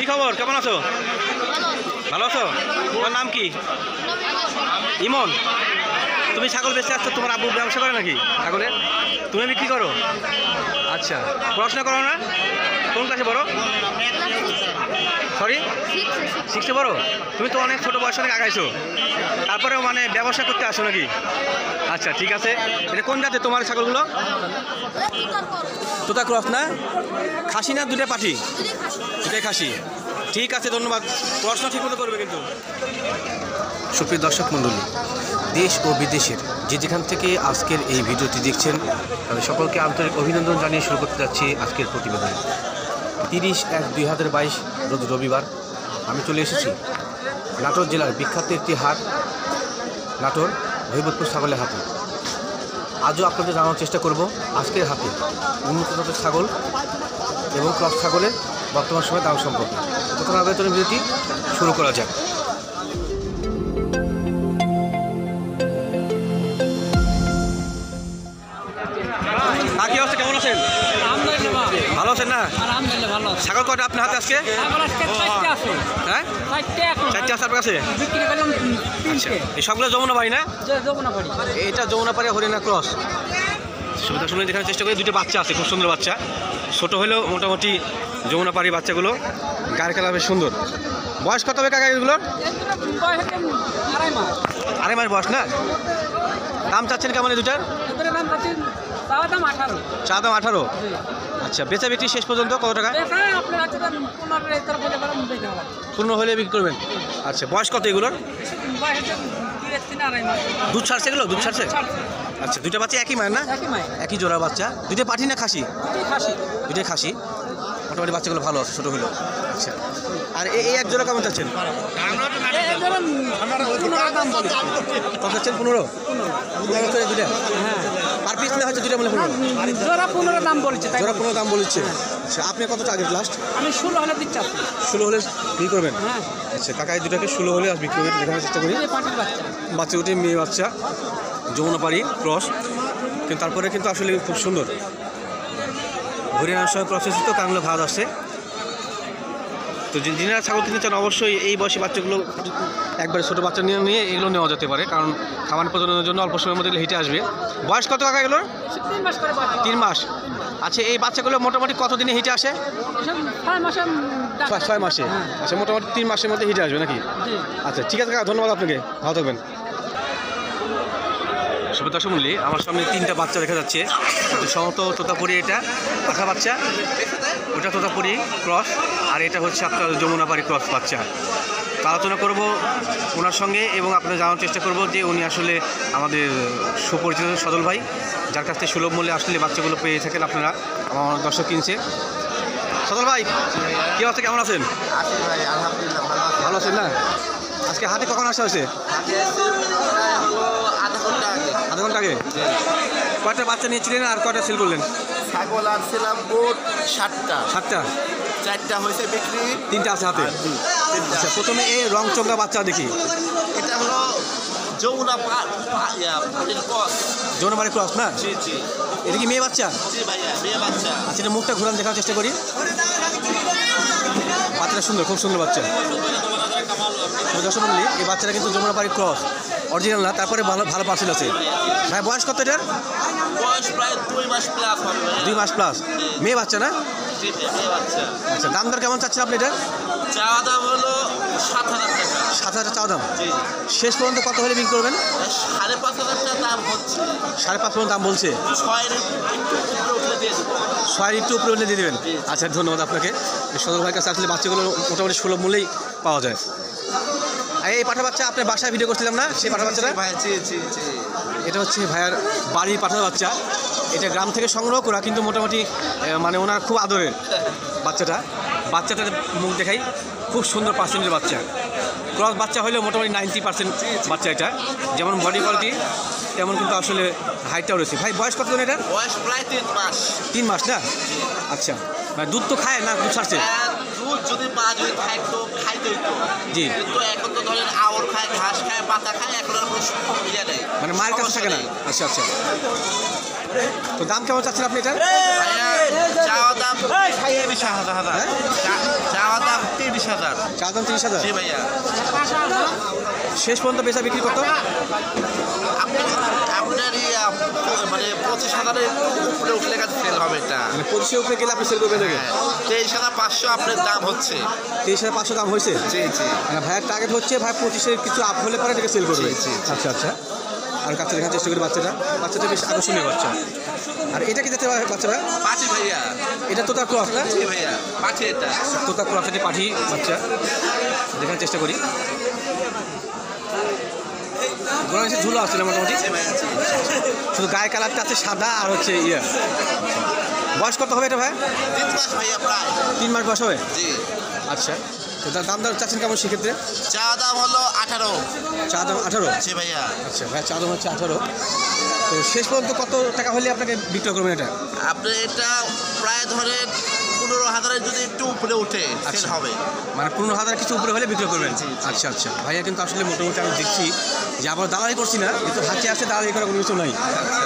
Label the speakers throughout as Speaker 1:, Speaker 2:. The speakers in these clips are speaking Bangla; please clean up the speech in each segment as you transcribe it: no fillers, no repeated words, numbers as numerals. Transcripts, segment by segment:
Speaker 1: খবর, কেমন আছো? ভালো আছো? তোমার নাম কি? ইমন। তুমি ছাগল বেঁচে আসছো, তোমার আব্বু ব্যবসা করে নাকি ছাগলের? তুমি বিক্রি করো? আচ্ছা, পড়াশোনা করো না? কোন ক্লাসে পড়ো? সরি, 6-এ পড়ো? তুমি তো অনেক ছোটো বয়স অনেক আগাইছো, তারপরেও মানে ব্যবসা করতে আসো নাকি? আচ্ছা ঠিক আছে। এটা কোন জাতের তোমার ছাগলগুলো? তোতা ক্রস না? খাসি না দুটাই পাঠি? দুটাই খাসি। ঠিক আছে, ধন্যবাদ। পড়াশোনা ঠিক মতো করবে কিন্তু। সুপ্রিয় দর্শক মণ্ডলী, দেশ ও বিদেশের যে যেখান থেকে আজকের এই ভিডিওটি দেখছেন তাদের সকলকে আন্তরিক অভিনন্দন জানিয়ে শুরু করতে যাচ্ছি আজকের প্রতিবেদন। 30/1/2022 রোজ রবিবার আমি চলে এসেছি নাটোর জেলার বিখ্যাত একটি হাট, নাটোর ভৈবতপুর ছাগলের হাটে। আজও আপনাদের জানানোর চেষ্টা করব আজকের হাটে উন্নত জাতের ছাগল এবং ক্রস ছাগলের বর্তমান সময় দাম সম্পর্কে। তখন আবেদন ভিডিওটি শুরু করা যাক। কি অবস্থা, কেমন আছেন? ভালো আছেন না? ছাগল কয়টা আপনার হাতে আজকে? হ্যাঁ, 4টে আছে আপনার কাছে। এই সবগুলো যমুনাপাড়ি না? এটা যমুনাপাড়ি হরিণা ক্রস। সুবিধা শুনে দেখানোর চেষ্টা করি। দুটো বাচ্চা আছে, খুব সুন্দর বাচ্চা, ছোট হলেও মোটামুটি যমুনাপাড়ি বাচ্চাগুলো। গায়ের কালার বেশ সুন্দর। বয়স কত হবে কাকা এগুলোর? 2.5 মাস বয়স না? দাম চাচ্ছেন কেমন এই দুটার? চা দাম 18। আচ্ছা, বেচা বিক্রি শেষ পর্যন্ত কত টাকা? 15 হলে বিক্রি করবেন। আচ্ছা, বয়স কত এগুলোর? দুধ ছাড়ছে এগুলো? দুধ ছাড়ছে? আচ্ছা, দুইটা বাচ্চা একই মায়ের না? একই জোড়া বাচ্চা। দুইটা পাঠি না খাসি? দুইটাই খাসি। মোটামুটি বাচ্চাগুলো ভালো আছে, ছোটো হলো। আচ্ছা, আর এই এক জোড়া কেমন চাচ্ছেন? কত চাচ্ছেন? 15 দুইটা? পার পিস না হচ্ছে দুইটা বলে 15 দাম বলছে। জোড়া 15 দাম বলছে। আচ্ছা, আপনি কত টার্গেট লাস্ট? আমি 16 হলে দিচ্ছি। 16 হলে বিক্রি করবেন? আচ্ছা, কাকা এই দুটাকে 16 হলে আজ বিক্রি করবেন, দেখানোর চেষ্টা করি। বাচ্চা দুটি মেয়ে বাচ্চা, যমুনাপাড়ি ক্রস, কিন্তু তারপরে কিন্তু আসলে খুব সুন্দর। হরিয়ানার সঙ্গে প্রসেসিত কানগুলো ভাত আসছে। তো যিনারা ছাগল কিনতে চান অবশ্যই এই বয়সী বাচ্চাগুলো একবারে ছোটো বাচ্চা নিয়ে এগুলো নেওয়া যেতে পারে, কারণ খাবার প্রজননের জন্য অল্প সময়ের মধ্যে হিটে আসবে। বয়স কত কাকা এগুলোর? 3 মাস। আচ্ছা, এই বাচ্চাগুলো মোটামুটি কতদিনে হিটে আসে? 6 মাসে। আচ্ছা, মোটামুটি 3 মাসের মধ্যে হিটে আসবে নাকি? আচ্ছা ঠিক আছে কাকা, ধন্যবাদ আপনাকে, ভালো থাকবেন। সুবিধা শুনলি আমার সামনে 3টা বাচ্চা দেখা যাচ্ছে। সমস্ত তোতাপুরি, এটা পাখা বাচ্চা, ওটা তোতাপুরি ক্রস, আর এটা হচ্ছে আপনার যমুনাপাড়ি ক্রস বাচ্চা। তো আলোচনা করবো ওনার সঙ্গে এবং আপনাদের জানার চেষ্টা করব যে উনি আসলে আমাদের সুপরিচিত সজল ভাই, যার কাছ থেকে সুলভ মূল্যে আসলে বাচ্চাগুলো পেয়ে থাকেন আপনারা। আমার দর্শক কিনছে। সজল ভাই কী অবস্থা, কেমন আছেন? ভালো আছেন না? আজকে হাটে কখন আসা হয়েছে? আধা ঘন্টা আগে। কয়টা বাচ্চা নিয়েছিলেন আর কয়টা সেল করলেন?
Speaker 2: ছাগল আনছিলাম মোট 7টা। 4টা হয়েছে বিক্রি,
Speaker 1: 3টা আছে হাতে। আচ্ছা, প্রথমে এই রংচঙ্গা বাচ্চা দেখি।
Speaker 2: এটা হলো
Speaker 1: যমুনাপাড়ি ক্রস না?
Speaker 2: জি জি।
Speaker 1: এটা কি মেয়ে বাচ্চা?
Speaker 2: জি ভাইয়া, মেয়ে বাচ্চা।
Speaker 1: আচ্ছা, এটা মুখটা ঘুরান দেখার চেষ্টা করি। বাচ্চাটা সুন্দর, খুব সুন্দর বাচ্চা। দর্শক মণ্ডলী, এই বাচ্চাটা কিন্তু যমুনাপাড়ি ক্রস অরিজিনাল না, তারপরে ভালো ভালো পার্সেল আছে। ভাই বয়স কত এটার?
Speaker 2: বয়স প্রায় 2 মাস প্লাস হবে।
Speaker 1: 2 মাস প্লাস। মেয়ে বাচ্চা না?
Speaker 2: জি, মেয়ে বাচ্চা।
Speaker 1: আচ্ছা, দাম দর কেমন চাচ্ছেন আপনি এটা?
Speaker 2: চাওয়া দাম হলো 7,000 টাকা।
Speaker 1: 7,000 চাওয়া দাম।
Speaker 2: জি।
Speaker 1: শেষ পর্যন্ত কত হলে বিক্রি করবেন?
Speaker 2: 5,500 টাকা দাম হচ্ছে।
Speaker 1: 5.5 পর্যন্ত দাম বলছে।
Speaker 2: 6 একটু উপরে উঠলে দিয়ে দেবো।
Speaker 1: 6 একটু উপরে উঠলে দিয়ে দেবেন? আচ্ছা, ধন্যবাদ আপনাকে। সদর ভাইয়ের কাছে আসলে বাচ্চাগুলো মোটামুটি সুলভ মূল্যেই পাওয়া যায়। এই পাঠা বাচ্চা আপনার বাসায় ভিডিও করছিলাম না, সেই পাঠা বাচ্চাটা? এটা হচ্ছে ভাইয়ার বাড়ির পাঠা বাচ্চা। এটা গ্রাম থেকে সংগ্রহ করা, কিন্তু মোটামুটি মানে ওনার খুব আদরের বাচ্চাটার মুখ দেখাই, খুব সুন্দর পার্সেন্টের বাচ্চা। ক্রস বাচ্চা হলেও মোটামুটি 90% বাচ্চা এটা, যেমন বডি কোয়ালিটি তেমন কিন্তু আসলে হাইটটাও রয়েছে। ভাই বয়স কত জন এটার?
Speaker 2: বয়স প্রায় 3 মাস।
Speaker 1: 3 মাস না? আচ্ছা, মানে দুধ তো খায় না? দুধ ছাড়ছে?
Speaker 2: দুধ যদি মা যদি খাইতো খাইতোই তো।
Speaker 1: জি।
Speaker 2: কিন্তু এখন তো ধরেন আওর খায়, ঘাস খায়, পাতা খায়, এখন আর কোনো ইয়ে নেই,
Speaker 1: মানে মায়ের কাছে থাকে না? আচ্ছা আচ্ছা। তো দাম কেমন চাচ্ছেন আপনি এটা?
Speaker 2: চাওয়া দাম 30,000। চাওয়া দাম 30,000। 30,000।
Speaker 1: চা দাম 30,000।
Speaker 2: জি ভাইয়া।
Speaker 1: শেষ পর্যন্ত বেচা বিক্রি কত?
Speaker 2: আপনারই মানে 25,000-এর উপরে উঠলে কাছে সেল হবে এটা।
Speaker 1: মানে 25 উপরে গেলে আপনি সেল করবেন নাকি?
Speaker 2: 23,500 আপনার দাম হচ্ছে।
Speaker 1: 23,500 দাম হয়েছে।
Speaker 2: জি জি।
Speaker 1: মানে ভাইয়ের টার্গেট হচ্ছে ভাই 25-এর কিছু আপ হলে পরে এটাকে সেল করবে।
Speaker 2: জি, জি।
Speaker 1: আচ্ছা আচ্ছা। আর কাছে দেখার চেষ্টা করি বাচ্চাটা বেশ আকর্ষণীয় বাচ্চা। আর এটা কি যেতে বাচ্চারা?
Speaker 2: পাঠি ভাইয়া।
Speaker 1: এটা তোতার ক্রস না?
Speaker 2: জি ভাইয়া, পাঠি এটা।
Speaker 1: তোতার ক্রস থেকে পাঠি বাচ্চা দেখার চেষ্টা করি। গোড়া নিচে ঝুলো আসছে না মোটামুটি।
Speaker 2: জি ভাইয়া, জি।
Speaker 1: শুধু গায়ে কালারটা আছে সাদা আর হচ্ছে বয়স কত হবে এটা ভাই?
Speaker 2: 3 মাস ভাইয়া প্রায়।
Speaker 1: 3 মাস বয়স হবে।
Speaker 2: জি।
Speaker 1: আচ্ছা, তো তার দাম চাচ্ছেন কেমন সেক্ষেত্রে?
Speaker 2: চা দাম হলো 18।
Speaker 1: চা দাম 18?
Speaker 2: জি ভাইয়া।
Speaker 1: আচ্ছা ভাই, চা দাম হচ্ছে 18। তো শেষ পর্যন্ত কত টাকা হলে আপনাকে বিক্রয় করবেন এটা?
Speaker 2: আপনি এটা প্রায় ধরেন 15,000-এর যদি একটু উপরে উঠে সেল হবে।
Speaker 1: মানে 15,000 কিছু উপরে হলে বিক্রয় করবেন।
Speaker 2: জি, জি।
Speaker 1: আচ্ছা আচ্ছা, ভাইয়া কিন্তু আসলে মোটামুটি আমি দেখছি যে আবার দালালি করছি না, কিন্তু হাতে আসে দালালি করার কোনো কিছু নাই।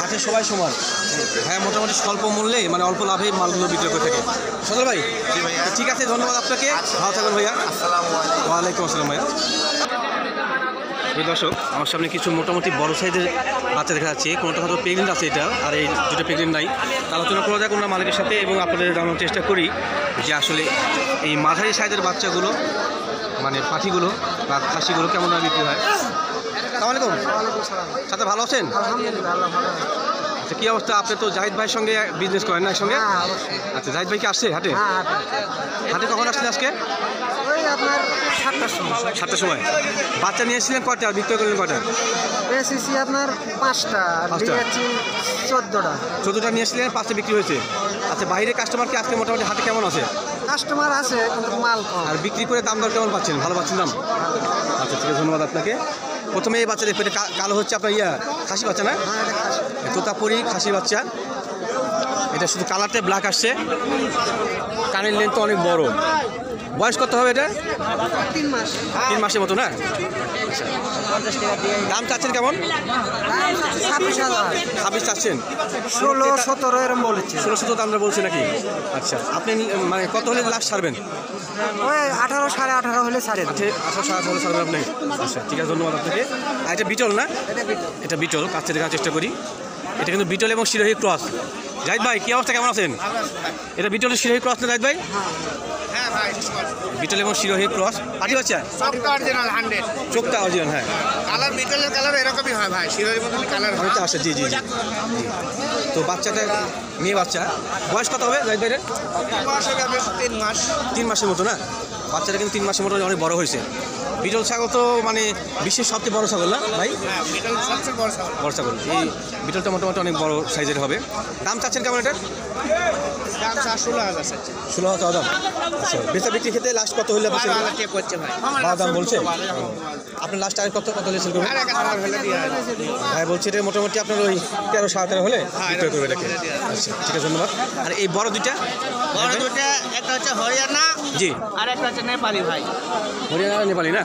Speaker 1: হাতে সবাই সমান। ভাইয়া মোটামুটি স্বল্প মূল্যে মানে অল্প লাভে মালগুলো বিক্রয় করে থাকে। সদর ভাই,
Speaker 2: জি ভাইয়া।
Speaker 1: ঠিক আছে, ধন্যবাদ আপনাকে। ভালো থাকবেন ভাইয়া।
Speaker 2: আসসালামু আলাইকুম।
Speaker 1: ওয়ালাইকুম আসসালাম ভাইয়া। দর্শক, আমার সামনে কিছু মোটামুটি বড় সাইজের বাচ্চা দেখা যাচ্ছে। কোনোটা হয়তো প্রেগনেন্ট আছে এটা, আর এই দুটো প্রেগনেন্ট নাই। আলোচনা করা যাক ওনার মালিকের সাথে এবং আপনাদের জানানোর চেষ্টা করি যে আসলে এই মাঝারি সাইজের বাচ্চাগুলো মানে পাখিগুলো বা খাসিগুলো কেমন দামে বিক্রি হয়। আসসালামু আলাইকুম। সাথে ভালো আছেন? আচ্ছা, কী অবস্থা? আপনি তো জাহিদ ভাইয়ের সঙ্গে বিজনেস করেন না একসঙ্গে? আচ্ছা, জাহিদ ভাই কি আসছে হাটে? হাটে কখন আসছেন আজকে?
Speaker 3: আপনার 7টার সময়
Speaker 1: 7টার সময়। বাচ্চা নিয়ে এসেছিলেন কয়টা, আর বিক্রয় করলেন কয়টা?
Speaker 3: এসেছি আপনার 5টা আর
Speaker 1: 5টা।
Speaker 3: দিয়েছি 14টা।
Speaker 1: 14টা নিয়ে এসেছিলেন, 5টা বিক্রি হয়েছে। আচ্ছা, বাইরের কাস্টমার কি আজকে মোটামুটি হাতে কেমন আছে?
Speaker 3: কাস্টমার আছে কিন্তু মাল কম।
Speaker 1: আর বিক্রি করে দাম দর কেমন পাচ্ছেন? ভালো পাচ্ছেন দাম? আচ্ছা, ঠিক আছে, ধন্যবাদ আপনাকে। প্রথমে এই বাচ্চা দেখবেন, কালো হচ্ছে আপনার খাসি বাচ্চা না?
Speaker 3: হ্যাঁ, এটা খাসি।
Speaker 1: তোতাপুরি খাসি বাচ্চা। এটা শুধু কালারটা ব্ল্যাক আসছে, কানের লেন্থ অনেক বড়। বয়স কত হবে এটা?
Speaker 3: 3 মাস।
Speaker 1: 3 মাসের মতো না? দাম চাচ্ছেন কেমন?
Speaker 3: 26,000
Speaker 1: 26 চাচ্ছেন?
Speaker 3: 16-17 এরকম বলেছে।
Speaker 1: 16 দামটা বলছে নাকি? আচ্ছা, আপনি মানে কত হলে লাস্ট ছাড়বেন?
Speaker 3: ওই 18 18.5 হলে ছাড়ে দেব।
Speaker 1: 18 হলে ছাড়বেন আপনি? আচ্ছা, ঠিক আছে, ধন্যবাদ আপনাকে। আর এটা বিটল না? এটা বিটল, কাছে দেখার চেষ্টা করি। এটা কিন্তু বিটল এবং শিরোহী ক্রস। জাহিদ ভাই, কি অবস্থা, কেমন আছেন? এটা বিটলের শিরোহী ক্রস না জাহিদ ভাই?
Speaker 2: হ্যাঁ ভাই,
Speaker 1: বিটল এবং শিরোহী ক্রস পাটি বাচ্চা।
Speaker 2: সবটা অরিজিনাল 100।
Speaker 1: চোখটা অরিজিনাল, হ্যাঁ।
Speaker 2: কালার বিটলের কালার এরকমই হয় ভাই, শিরোর মতন কালার হয়।
Speaker 1: অনেকটা আসে, জি জি জি। তো বাচ্চাটা মেয়ে বাচ্চা, বয়স কত হবে জাহিদ ভাইয়ের?
Speaker 2: 3 মাস।
Speaker 1: 3 মাসের মতো না? বাচ্চাটা কিন্তু 3 মাসের মতো অনেক বড় হয়েছে। বিটল ছাগল তো মানে বিশ্বের সবচেয়ে বড় ছাগল না ভাই?
Speaker 2: হ্যাঁ, বিটল সবচেয়ে বড় ছাগল।
Speaker 1: বড় ছাগল। এই বিটলটা মোটামুটি অনেক বড় সাইজের হবে। দাম চাচ্ছেন কেমন এটা?
Speaker 2: দাম 16,000 আছে।
Speaker 1: 16,000 দাম। আচ্ছা, বেচা বিক্রি ক্ষেত্রে লাস্ট কত হলে আপনি
Speaker 2: ভালো চেক করছে ভাই।
Speaker 1: ভালো দাম বলছে? আপনার লাস্ট আর কত হলে সেল করবেন?
Speaker 2: আর 1,000 হলে দিয়ে হবে।
Speaker 1: ভাই বলছে এটা মোটামুটি আপনার ওই 13 13.5 হলে বিক্রয় করবে এটাকে। আচ্ছা, ঠিক আছে, ধন্যবাদ। আর এই বড় দুইটা?
Speaker 2: বড় দুটো একটা হচ্ছে হরিয়ানা
Speaker 1: জি।
Speaker 2: আর একটা হচ্ছে নেপালি ভাই।
Speaker 1: হরিয়ানা নেপালি না?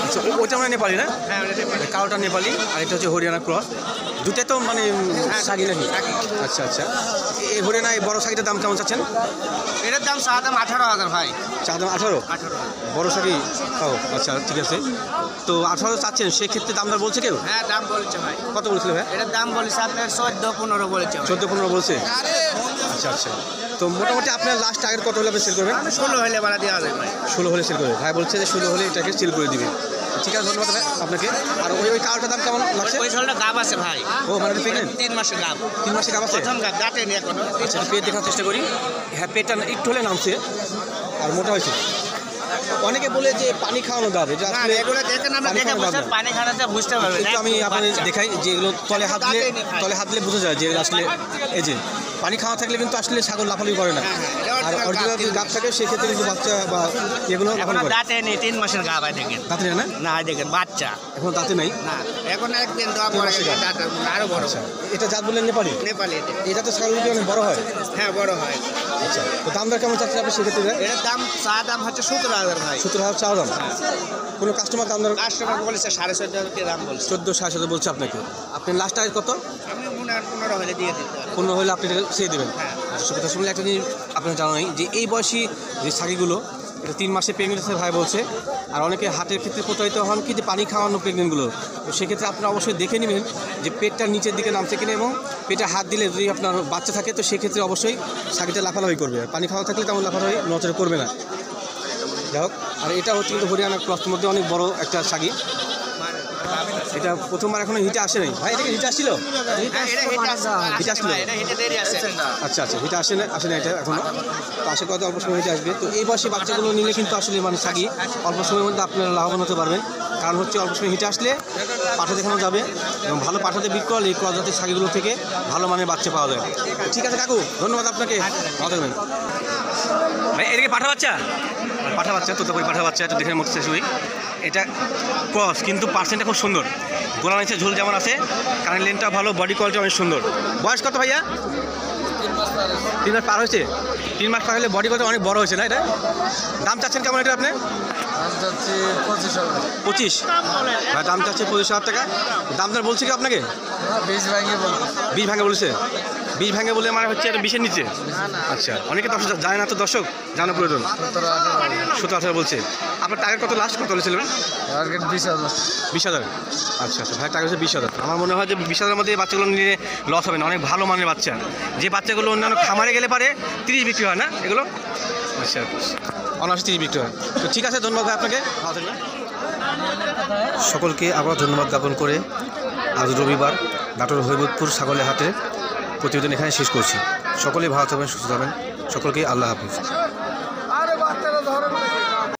Speaker 1: আচ্ছা, ওইটা মানে নেপালি না?
Speaker 2: হ্যাঁ, ওটা নেপালি।
Speaker 1: কালোটা নেপালি আর এটা হচ্ছে হরিয়ানা ক্রস। দুটা তো মানে সাগি নাকি? আচ্ছা আচ্ছা। এই হরিয়ানা এই বড় সাগিটার দাম কেমন চাচ্ছেন?
Speaker 2: এটার দাম 18,000 ভাই।
Speaker 1: চা দাম 18?
Speaker 2: 18,000।
Speaker 1: বড় সাগি? ও আচ্ছা, ঠিক আছে। তো 18 চাচ্ছেন, সেক্ষেত্রে দাম দর বলছে কেউ?
Speaker 2: হ্যাঁ, দাম বলেছে ভাই।
Speaker 1: কত বলছিল ভাই?
Speaker 2: এটার দাম বলেছে আপনার 14-15 বলেছে ভাই।
Speaker 1: 14-15 বলছে? আচ্ছা আচ্ছা। তো মোটামুটি আপনার লাস্ট টার্গেট কত হলে আপনি সেল করবেন?
Speaker 2: 16 হলে বাড়া দেওয়া যায় ভাই।
Speaker 1: 16 হলে সেল করবে। ভাই বলছে যে 16 হলে এটাকে সেল করে দিবে। ঠিক আছে, ধন্যবাদ ভাই আপনাকে। আর ওই কালোটার দাম কেমন লাগছে?
Speaker 2: ওই ছোটটা গাব আছে ভাই।
Speaker 1: ও মানে প্রেগনেন্ট?
Speaker 2: 3 মাসের গাব।
Speaker 1: 3 মাসে কাম আছে?
Speaker 2: প্রথম গাব দাঁতে নিয়ে এখনো।
Speaker 1: আচ্ছা, পেট দেখার চেষ্টা করি। হ্যাঁ, পেটটা একটু হলে নামছে আর মোটা হয়েছে। অনেকে বলে যে পানি খাওয়ানো গাব, এটা
Speaker 2: না,
Speaker 1: আসলে
Speaker 2: এগুলো দেখেন আমরা
Speaker 1: পানি
Speaker 2: দেখে
Speaker 1: খাওয়ানো
Speaker 2: বসে
Speaker 1: গাব না।
Speaker 2: পানি খাওয়াতে বুঝতে পারবেন।
Speaker 1: একটু আমি আপনাদের দেখাই যে এগুলো তলে হাত দিলে, তলে হাত দিলে বোঝা যায় যে আসলে এই যে পানি খাওয়া থাকলে কিন্তু আসলে ছাগল লাফালাফি করে না। আর অরিজিনাল যদি গাব থাকে সেক্ষেত্রে কিন্তু বাচ্চা বা এগুলো লাফালাফি
Speaker 2: এখনো
Speaker 1: করে।
Speaker 2: দাঁতে নেই, 3 মাসের গাব হয় দেখেন।
Speaker 1: দাঁতে নেই না?
Speaker 2: না, দেখেন বাচ্চা।
Speaker 1: এখন দাঁতে নাই।
Speaker 2: না, এখন একদিন দেওয়া
Speaker 1: 3
Speaker 2: পরে
Speaker 1: মাসের গাব।
Speaker 2: দাঁত আরো বড়।
Speaker 1: আচ্ছা, এটা জাত বললেন নেপালি?
Speaker 2: নেপালি এটা।
Speaker 1: এটা তো ছাগলগুলো অনেক বড় হয়।
Speaker 2: হ্যাঁ, বড় হয়।
Speaker 1: আচ্ছা, তো দাম দর কেমন চাচ্ছেন আপনি সেক্ষেত্রে?
Speaker 2: এটার দাম দাম হচ্ছে 17,000 ভাই।
Speaker 1: 17,000 চাওয়া দাম। কোনো কাস্টমার দাম দর?
Speaker 2: কাস্টমার বলেছে 14,500 দাম বলছে।
Speaker 1: 14,500 বলছে আপনাকে। আপনি লাস্ট টার্গেট কত?
Speaker 2: আমি মনে হয় 15 হলে দিয়ে দিতে পারি।
Speaker 1: 15 হলে আপনি এটা সেই দেবেন।
Speaker 2: হ্যাঁ।
Speaker 1: আচ্ছা, কথা শুনলে একটা জিনিস আপনার জানা নেই যে এই বয়সী যে ছাগিগুলো এটা 3 মাসে প্রেগনেন্ট আছে ভাই বলছে। আর অনেকে হাটের ক্ষেত্রে প্রতারিত হন কি যে পানি খাওয়ানো প্রেগনেন্টগুলো, তো সেক্ষেত্রে আপনারা অবশ্যই দেখে নেবেন যে পেটটা নিচের দিকে নামছে কিনা, এবং পেটে হাত দিলে যদি আপনার বাচ্চা থাকে তো সেক্ষেত্রে অবশ্যই ছাগিটা লাফালাফি করবে। আর পানি খাওয়া থাকলে তেমন লাফালাফি নজরে করবে না। যাই হোক, আর এটা হচ্ছে কিন্তু হরিয়ানা ক্রসের মধ্যে অনেক বড় একটা ছাগি। এটা প্রথমবার এখনো হিটে আসে নাই ভাই। এটা কি হিটে আসছিল? হিটে আসছিল? আচ্ছা আচ্ছা, হিটে আসে না এটা এখনো, তো আশা করা অল্প সময় হিটে আসবে। তো এই বয়সে বাচ্চাগুলো নিলে কিন্তু আসলে মানে ছাগি অল্প সময়ের মধ্যে আপনারা লাভবান হতে পারবেন। কারণ হচ্ছে অল্প সময় হিটে আসলে পাঠা দেখানো যাবে, এবং ভালো পাঠাতে বিক্রি করলে এই ক্রস জাতের ছাগিগুলো থেকে ভালো মানের বাচ্চা পাওয়া যায়। ঠিক আছে কাকু, ধন্যবাদ আপনাকে, ভালো থাকবেন ভাই। এদিকে পাঠা বাচ্চা, তোতাপুরি পাঠা বাচ্চা, একটু দেখে মতো শেষ হই। এটা ক্রস কিন্তু পার্সেন্টটা খুব সুন্দর, গোলা নিচে ঝোল যেমন আছে, কারণ লেনটা ভালো, বডি কোয়ালিটি অনেক সুন্দর। বয়স কত ভাইয়া? 3 মাস পার হয়েছে। 3 মাস পার হলে বডি কোয়ালিটি অনেক বড় হয়েছে না? এটা দাম চাচ্ছেন কেমন এটা আপনি? 25 ভাই দাম চাচ্ছে 25,000 টাকা। দাম দর বলছে কি আপনাকে? 20 ভাঙে বলেছে। 20 ভাঙে বলে মানে হচ্ছে এটা 20-এর নিচে। আচ্ছা, অনেকে দর্শক জানে না, তো দর্শক জানা প্রয়োজন। 17-18 বলছে। আপনার টার্গেট কত, লাস্ট কত বলেছিলেন? 20,000। আচ্ছা আচ্ছা ভাই, টার্গেট হচ্ছে 20,000। আমার মনে হয় যে 20,000-এর মধ্যে এই বাচ্চাগুলো নিলে লস হবে না, অনেক ভালো মানের বাচ্চা। যে বাচ্চাগুলো অন্যান্য খামারে গেলে পারে 30 বিক্রি হয় না এগুলো? আচ্ছা, অনার্স 30 বিক্রি হয়। তো ঠিক আছে, ধন্যবাদ ভাই আপনাকে, ভালো থাকবেন। সকলকে আবার ধন্যবাদ জ্ঞাপন করে আজ রবিবার নাটোর হৈবতপুর ছাগলের হাটে প্রতিবেদন এখানে শেষ করছি। সকলেই ভালো থাকবেন, সুস্থ থাকবেন। সকলকে আল্লাহ হাফিজ।